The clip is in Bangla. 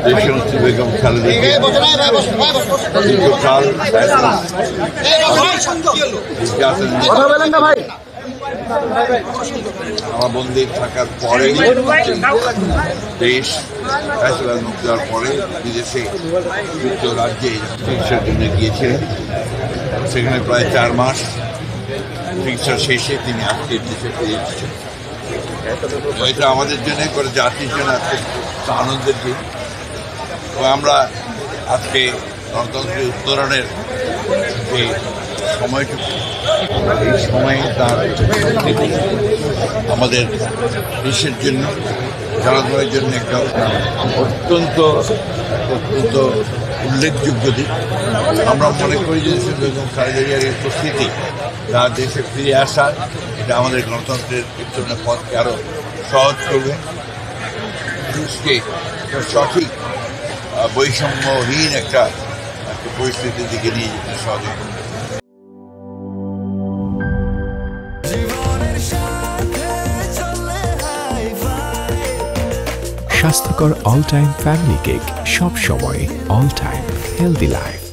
দেশনেত্রী বেগম খালেদা দীর্ঘকাল কারাবন্দী থাকার পরে দেশ ফয়সালা মুক্তি দেওয়ার পরে বিদেশে যুক্তরাজ্যে চিকিৎসার জন্য গিয়েছিলেন। সেখানে প্রায় 4 মাস চিকিৎসা শেষে তিনি আজকে দেশে ফিরে এসেছেন। এটা আমাদের জন্য করে জাতির জন্য আজকে আনন্দের দিন এবং আমরা আজকে গণতন্ত্রের উত্তরণের যে সময়টুকু এই সময়ে তার আমাদের দেশের জন্য জনগণের জন্য একটা অত্যন্ত উল্লেখযোগ্য দিক। আমরা মনে করি যে বেগম খালেদা জিয়ার এই উপস্থিতি তার দেশে ফিরে আসা এটা আমাদের গণতন্ত্রের উত্তরণের পথকে আরো সহজ করবে, দেশকে সঠিক বৈষম্যহীন একটা পরিস্থিতির দিকে নিয়ে যেতে সহযোগিতা করবে। স্বাস্থ্যকর অল টাইম ফ্যামিলি কেক, সব সময় অল টাইম হেলদি লাইফ।